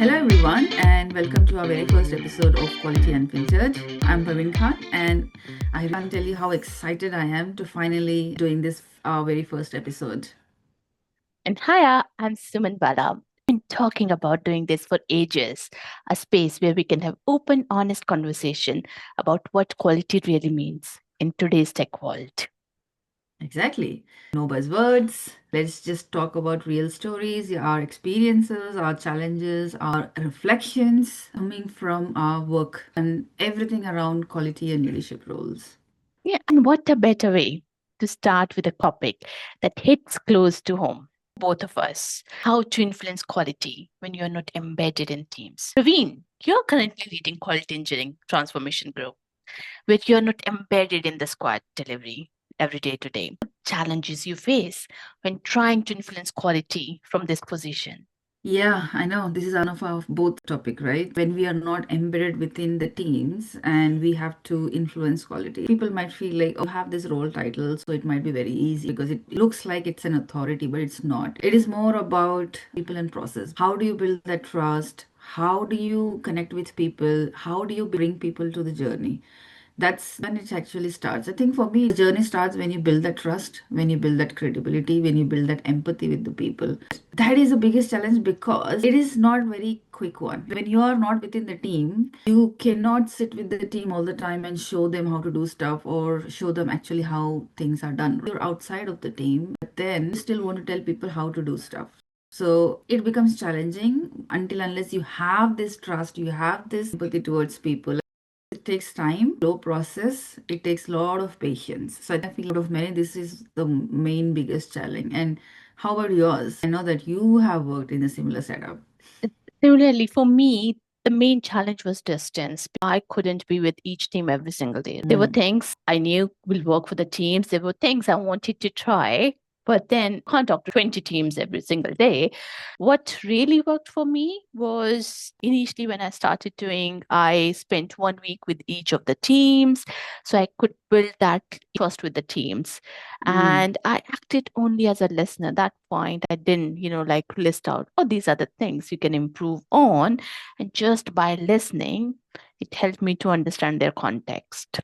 Hello, everyone, and welcome to our very first episode of Quality Unfiltered. I'm Parveen and I can't tell you how excited I am to finally doing this our very first episode. And hiya, I'm Suman Bala. Been talking about doing this for ages, a space where we can have open, honest conversation about what quality really means in today's tech world. Exactly. No buzzwords. Let's just talk about real stories, our experiences, our challenges, our reflections coming from our work and everything around quality and leadership roles. Yeah, and what a better way to start with a topic that hits close to home, both of us. How to influence quality when you're not embedded in teams. Praveen, you're currently leading quality engineering transformation group, where you're not embedded in the squad delivery every day to day. Challenges you face when trying to influence quality from this position. Yeah, I know this is one of our both topic, right? When we are not embedded within the teams and we have to influence quality, people might feel like, oh, you have this role title, so it might be very easy because it looks like it's an authority, but it's not. It is more about people and process. How do you build that trust? How do you connect with people? How do you bring people to the journey? That's when it actually starts. I think for me, the journey starts when you build that trust, when you build that credibility, when you build that empathy with the people. That is the biggest challenge because it is not very quick one. When you are not within the team, you cannot sit with the team all the time and show them how to do stuff or show them actually how things are done. You're outside of the team, but then you still want to tell people how to do stuff. So it becomes challenging until unless you have this trust, you have this empathy towards people. It takes time, slow process. It takes a lot of patience. So I feel out of many, this is the main biggest challenge. And how about yours? I know that you have worked in a similar setup. Similarly, for me, the main challenge was distance. I couldn't be with each team every single day. There were Mm. things I knew will work for the teams. There were things I wanted to try, but then can't talk to 20 teams every single day. What really worked for me was initially when I started doing, I spent 1 week with each of the teams so I could build that trust with the teams. Mm. And I acted only as a listener. At that point, I didn't, like list out, oh, these are the things you can improve on. And just by listening, it helped me to understand their context.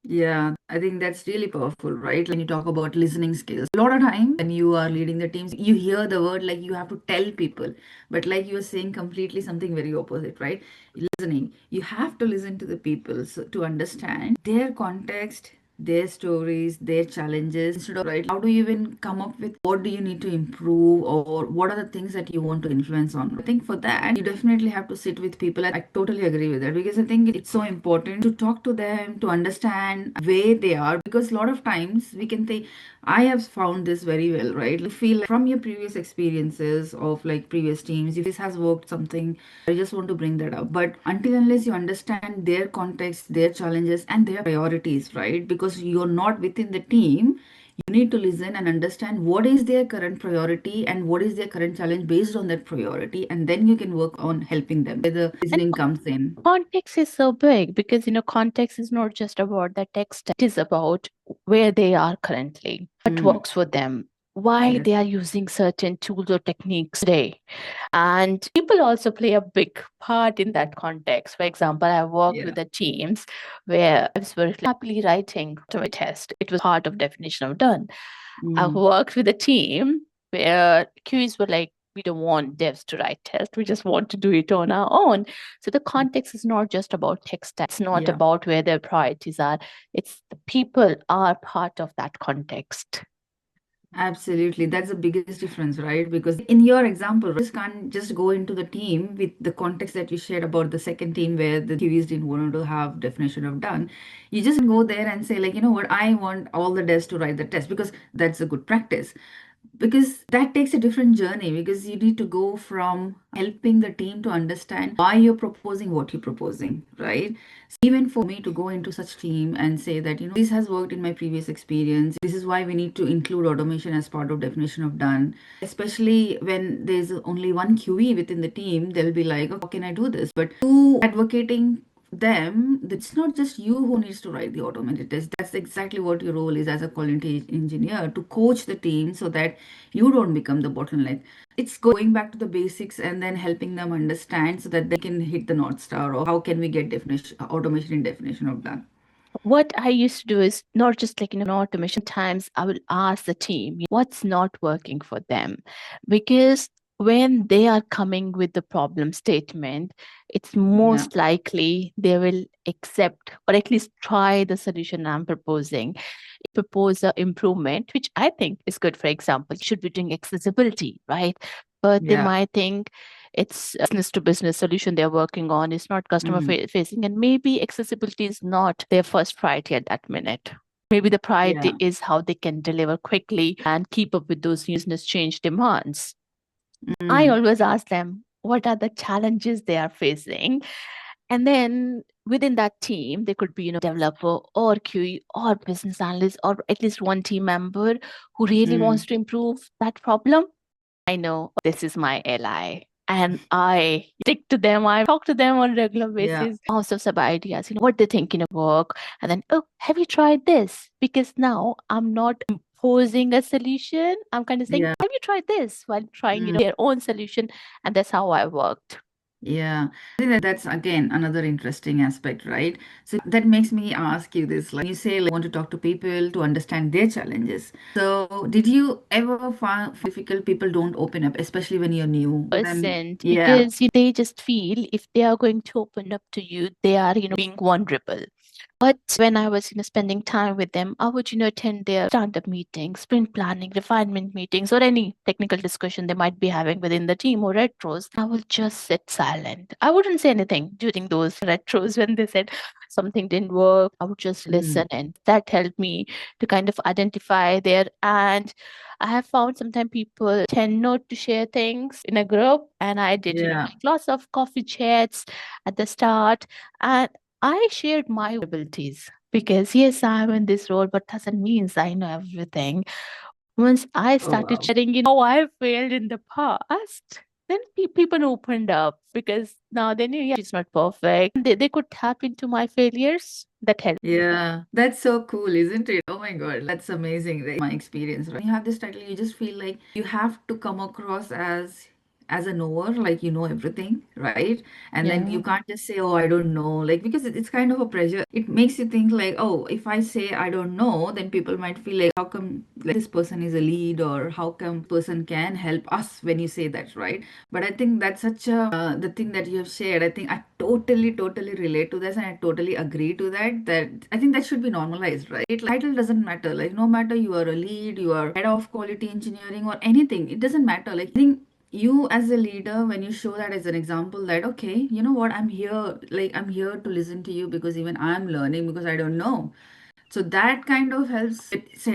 Yeah, I think that's really powerful, right? When you talk about listening skills, a lot of time when you are leading the teams, you hear the word like you have to tell people, but like you are saying completely something very opposite, right? Listening, you have to listen to the people so, to understand their context, their stories, their challenges. Instead of right, how do you even come up with what do you need to improve or what are the things that you want to influence on? I think for that, you definitely have to sit with people. I totally agree with that because I think it's so important to talk to them, to understand where they are. Because a lot of times we can think, I have found this very well, right? You feel like from your previous experiences of like previous teams, if this has worked something, I just want to bring that up. But until unless you understand their context, their challenges, and their priorities, right? Because you're not within the team, you need to listen and understand what is their current priority and what is their current challenge based on that priority, and then you can work on helping them where the And listening comes in. context is so big because, context is not just about the text, it is about where they are currently, what Mm, works for them, why yes. they are using certain tools or techniques today. And people also play a big part in that context. For example, I worked Yeah. with the teams where I was very happily writing to a test. It was part of definition of done. I Mm, worked with a team where QAs were like, we don't want devs to write tests. We just want to do it on our own. So the context is not just about tech stack. It's not yeah. about where their priorities are. It's the people are part of that context. Absolutely. That's the biggest difference, right? Because in your example, right, you just can't just go into the team with the context that you shared about the second team where the QEs didn't want to have definition of done. You just go there and say, like, you know what, I want all the devs to write the test because that's a good practice. Because that takes a different journey because you need to go from helping the team to understand why you're proposing what you're proposing, right? So even for me to go into such team and say that, you know, this has worked in my previous experience, this is why we need to include automation as part of definition of done, especially when there's only one QE within the team, they'll be like, oh, how can I do this? But you advocating them that it's not just you who needs to write the automated test. That's exactly what your role is as a quality engineer, to coach the team so that you don't become the bottleneck. It's going back to the basics and then helping them understand so that they can hit the North Star, or how can we get definition automation in definition of done. What I used to do is not just like, automation. Times I will ask the team what's not working for them. Because when they are coming with the problem statement, it's Yeah. most likely they will accept or at least try the solution I'm proposing, propose a improvement, which I think is good. For example, you should be doing accessibility, right? But they Yeah. might think it's a business to business solution they're working on. It's not customer Mm. facing, and maybe accessibility is not their first priority at that minute. Maybe the priority Yeah. is how they can deliver quickly and keep up with those business change demands. I Mm. always ask them what are the challenges they are facing, and then within that team, there could be, developer or QE or business analyst or at least one team member who really Mm. wants to improve that problem. I know this is my ally. And I stick to them. I talk to them on a regular Yeah. basis, bounce off some ideas, what they think in a work. And then, oh, have you tried this? Because now I'm not imposing a solution. I'm kind of saying, Yeah. have you tried this? While trying, Mm. their own solution. And that's how I worked. Yeah, I think that that's again another interesting aspect, right? So that makes me ask you this, like you say, like, want to talk to people to understand their challenges. So did you ever find difficult people don't open up, especially when you're new? Then, Percent yeah, because they just feel if they are going to open up to you, they are, being vulnerable. But when I was, spending time with them, I would, attend their stand-up meetings, sprint planning, refinement meetings, or any technical discussion they might be having within the team or retros. I will just sit silent. I wouldn't say anything during those retros when they said something didn't work. I would just mm, listen, and that helped me to kind of identify there. And I have found sometimes people tend not to share things in a group, and I did, yeah, like lots of coffee chats at the start, and I shared my abilities because yes, I'm in this role, but doesn't mean I know everything. Once I oh started wow, sharing, how I failed in the past, then people opened up because now they knew, yeah, she's not perfect. They could tap into my failures. That helped. yeah, that's so cool, isn't it? Oh my God, that's amazing, right? My experience, right? When you have this title, you just feel like you have to come across as a knower, like you know everything, right? And then Yeah. you can't just say, "Oh, I don't know," like because it's kind of a pressure. It makes you think like, "Oh, if I say I don't know, then people might feel like, how come like this person is a lead, or how come person can help us when you say that, right?" But I think that's such a the thing that you have shared. I think I totally relate to this, and I totally agree to that. That I think that should be normalized, right? Like, title doesn't matter. Like no matter you are a lead, you are head of quality engineering or anything, it doesn't matter. Like I think you as a leader, when you show that as an example, that okay, you know what, I'm here. Like I'm here to listen to you because even I'm learning because I don't know. So that kind of helps.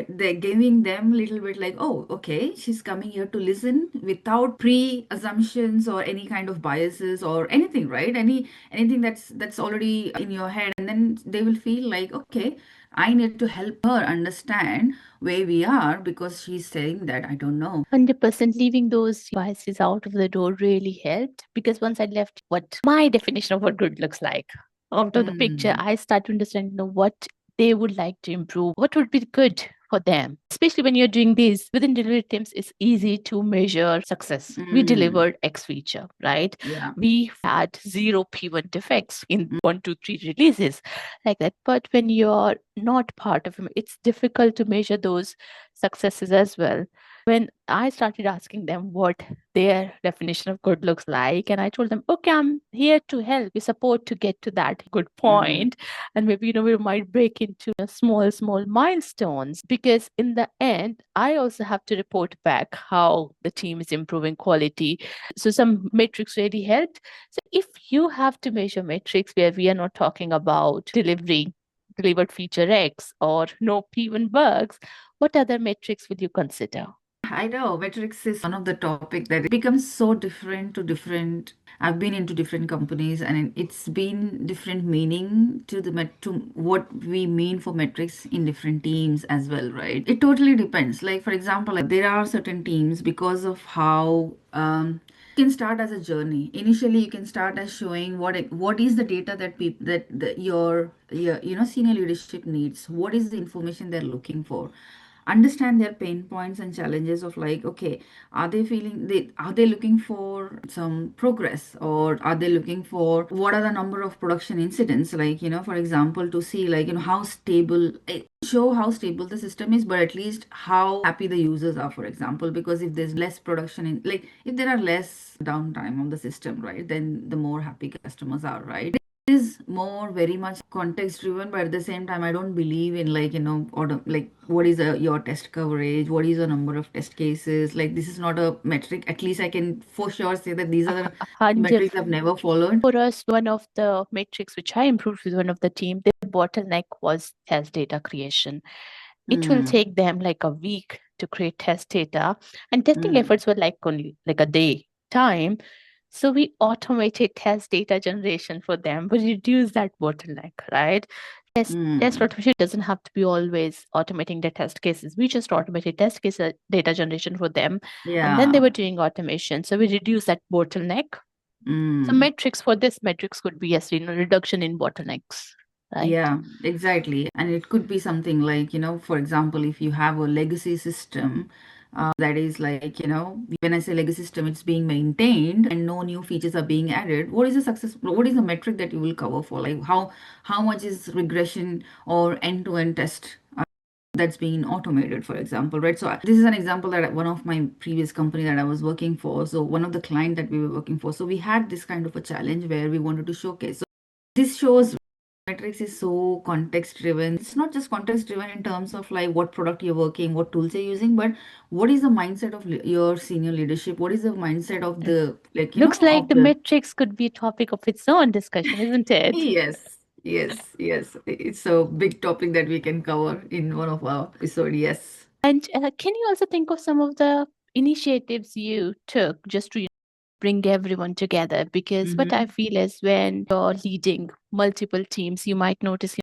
They're giving them a little bit like, oh, okay, she's coming here to listen without pre-assumptions or any kind of biases or anything, right? Anything that's already in your head, and then they will feel like, okay, I need to help her understand where we are because she's saying that I don't know. 100% leaving those biases out of the door really helped because once I left what my definition of what good looks like out of the picture, Mm, I start to understand, what they would like to improve, what would be good for them. Especially when you're doing these within delivery teams, it's easy to measure success. We mm, delivered X feature, right? yeah. We had zero P1 defects in 1, 2, 3 releases like that. But when you're not part of them, it's difficult to measure those successes as well. When I started asking them what their definition of good looks like, and I told them, okay, I'm here to help you support to get to that good Mm, point. And maybe, we might break into small milestones because in the end, I also have to report back how the team is improving quality. So some metrics really helped. So if you have to measure metrics where we are not talking about delivered feature X or no P1 bugs, what other metrics will you consider? I know metrics is one of the topic that it becomes so different to different. I've been into different companies, and it's been different meaning to to what we mean for metrics in different teams as well, right? It totally depends. Like for example, like, there are certain teams because of how can start as a journey. Initially, you can start as showing what is the data that people your senior leadership needs. What is the information they're looking for? Understand their pain points and challenges of like, okay, are they looking for some progress, or are they looking for what are the number of production incidents, like, for example, to see like, how stable, show how stable the system is, but at least how happy the users are, for example, because if there's less production in, like, if there are less downtime on the system, right, then the more happy customers are, right? Is more very much context driven, but at the same time I don't believe in like, like what is your test coverage, what is the number of test cases. Like, this is not a metric. At least I can for sure say that these are the Hundred. metrics I've never followed. For us, one of the metrics which I improved with one of the team, the bottleneck was test data creation. It will Mm, take them like a week to create test data, and testing mm, efforts were like only like a day time. So we automated test data generation for them. We reduce that bottleneck, right? Test mm. automation doesn't have to be always automating the test cases. We just automated test case data generation for them, and then they Yeah. were doing automation. So we reduced that bottleneck. So Mm. metrics for this metrics could be yes, reduction in bottlenecks, right? Yeah, exactly. And it could be something like, for example, if you have a legacy system, that is like, when I say legacy system, it's being maintained and no new features are being added. What is the metric that you will cover for? Like, how much is regression or end-to-end test that's being automated, for example, right? So this is an example that one of my previous company that I was working for. So one of the client that we were working for. So we had this kind of a challenge where we wanted to showcase. So this shows metrics is so context driven. It's not just context driven in terms of like what product you're working, what tools you're using, but what is the mindset of your senior leadership? What is the mindset of Mm. the, like, Looks like of the the metrics could be a topic of its own discussion, isn't it? yes, yes, yes. It's a big topic that we can cover in one of our episode. Yes. And can you also think of some of the initiatives you took just to bring everyone together? Because what I Mm-hmm. feel is when you're leading multiple teams, you might notice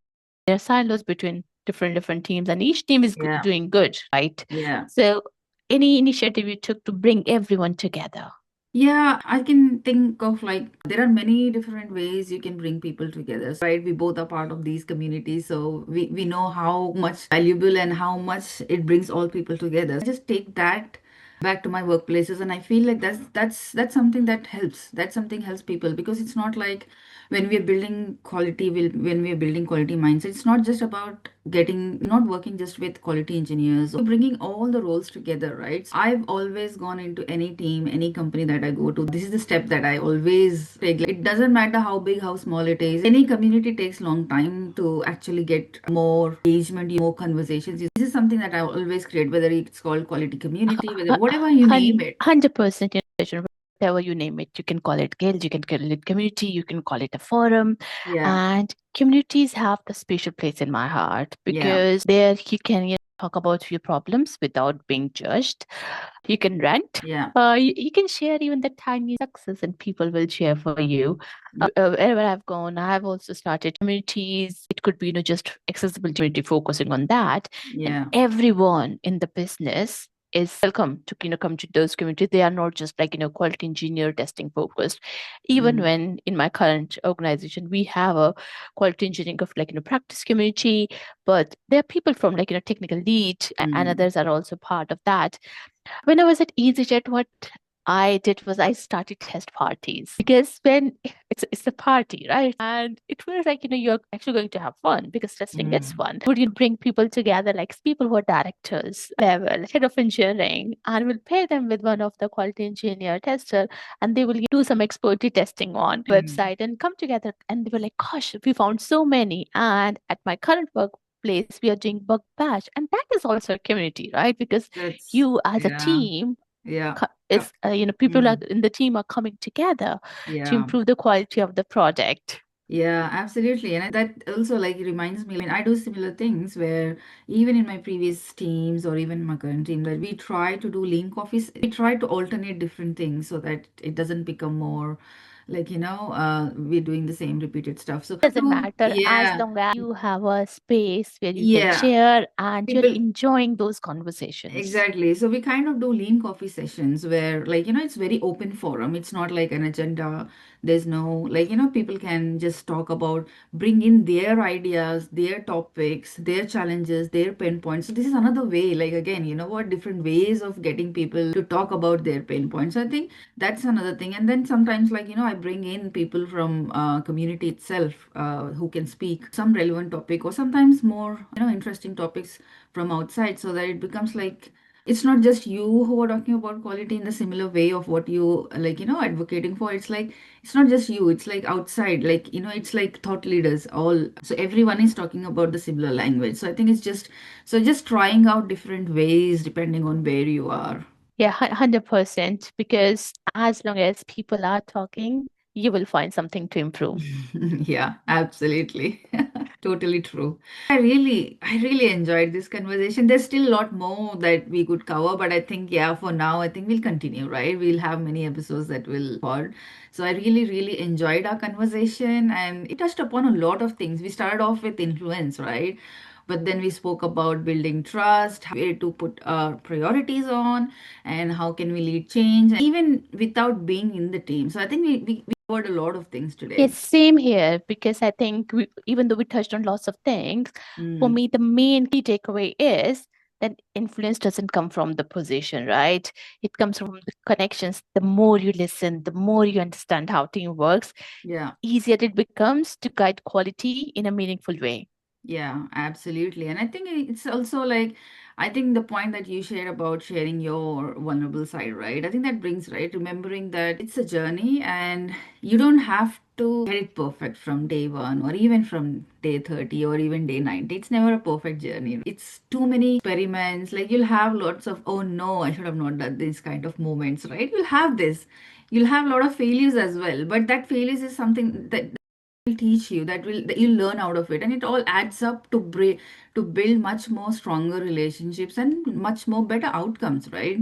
there are silos between different teams, and each team is Yeah. doing good, right? Yeah. So, any initiative you took to bring everyone together? Yeah, I can think of like there are many different ways you can bring people together. So, right, we both are part of these communities, so we know how much valuable and how much it brings all people together. I just take that back to my workplaces, and I feel like that's something that helps. That something helps people, because it's not like when we are building quality, when we are building quality mindset, it's not just about not working just with quality engineers, or bringing all the roles together, right? So I've always gone into any team, any company that I go to. This is the step that I always take. Like, it doesn't matter how big, how small it is. Any community takes long time to actually get more engagement, more conversations. This is something that I always create, whether it's called quality community, whatever you name it. 100% innovation, whatever you name it. You can call it guild, you can call it community, you can call it a forum. Yeah, And communities have the special place in my heart yeah, because there you can talk about your problems without being judged. You can rant. yeah. You can share even the tiny success, and people will cheer for you. Wherever I've gone, I have also started communities. It could be, just accessibility community focusing on that, and Yeah. everyone in the business is welcome to come to those communities. They are not just like quality engineer testing focused. Even Mm, when in my current organization we have a quality engineering of like practice community, but there are people from like technical lead and mm, others are also part of that. When I was at EasyJet, what I did was I started test parties because when it's a party, right? And it was like, you're actually going to have fun because testing is mm, fun. Would you bring people together, like people who are directors, level, head of engineering, and we'll pair them with one of the quality engineer tester, and they will do some expertise testing on mm. website and come together. And they were like, gosh, we found so many. And at my current workplace, we are doing bug patch. And that is also a community, right? Because That's, you as a yeah, team yeah. it's people are Mm, in the team are coming together to yeah. improve the quality of the product. Yeah, absolutely. And that also like reminds me, I do similar things where even in my previous teams or even my current team, that we try to do lean coffees. We try to alternate different things so that it doesn't become more like, we're doing the same repeated stuff. So, Doesn't matter as yeah, long as you have a space where you can yeah. share and you're People, enjoying those conversations. exactly. So we kind of do lean coffee sessions where, like, it's very open forum. It's not like an agenda. There's no, like, people can just talk about, bring in their ideas, their topics, their challenges, their pain points. So this is another way, like, again, different ways of getting people to talk about their pain points. So I think that's another thing. And then sometimes, like, I bring in people from community itself who can speak some relevant topic, or sometimes more, interesting topics from outside, so that it becomes like it's not just you who are talking about quality in the similar way of what you like, advocating for. It's like it's not just you, it's like outside, like, it's like thought leaders all, so everyone is talking about the similar language. So I think it's just trying out different ways depending on where you are. Yeah, 100%. Because as long as people are talking, you will find something to improve. Yeah, absolutely. Totally true. I really enjoyed this conversation. There's still a lot more that we could cover, but I think, yeah, for now, I think we'll continue, right? We'll have many episodes that will record. So I really, really enjoyed our conversation, and it touched upon a lot of things. We started off with influence, right? But then we spoke about building trust, where to put our priorities on, and how can we lead change, and even without being in the team. So I think we covered a lot of things today. Yes, same here, because I think even though we touched on lots of things, for Mm, me, the main key takeaway is that influence doesn't come from the position, right? It comes from the connections. The more you listen, the more you understand how team works, yeah. easier it becomes to guide quality in a meaningful way. Yeah, absolutely. And I think it's also like, I think the point that you shared about sharing your vulnerable side, right? I think that brings, right? Remembering that it's a journey and you don't have to get it perfect from day one or even from day 30 or even day 90. It's never a perfect journey. It's too many experiments. Like you'll have lots of, oh no, I should have not done these kind of moments, right? You'll have this. You'll have a lot of failures as well. But that failures is something that will teach you, that you learn out of it, and it all adds up to to build much more stronger relationships and much more better outcomes, right?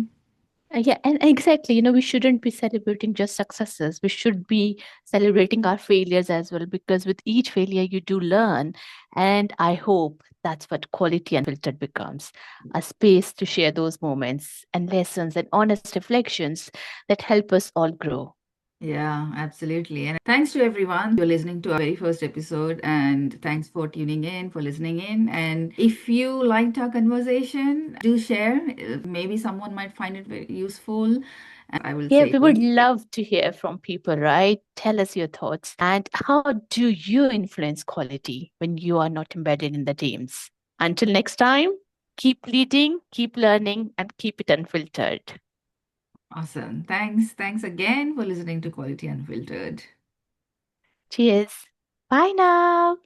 Yeah, and exactly. We shouldn't be celebrating just successes. We should be celebrating our failures as well, because with each failure, you do learn. And I hope that's what Quality Unfiltered becomes, a space to share those moments and lessons and honest reflections that help us all grow. Yeah, absolutely. And thanks to everyone. You're listening to our very first episode, and thanks for tuning in, for listening in. And if you liked our conversation, do share. Maybe someone might find it very useful. I will Yeah, say we would thank you. love to hear from people, right? Tell us your thoughts. And how do you influence quality when you are not embedded in the teams? Until next time, keep leading, keep learning, and keep it unfiltered. Awesome. Thanks again for listening to Quality Unfiltered. Cheers. Bye now.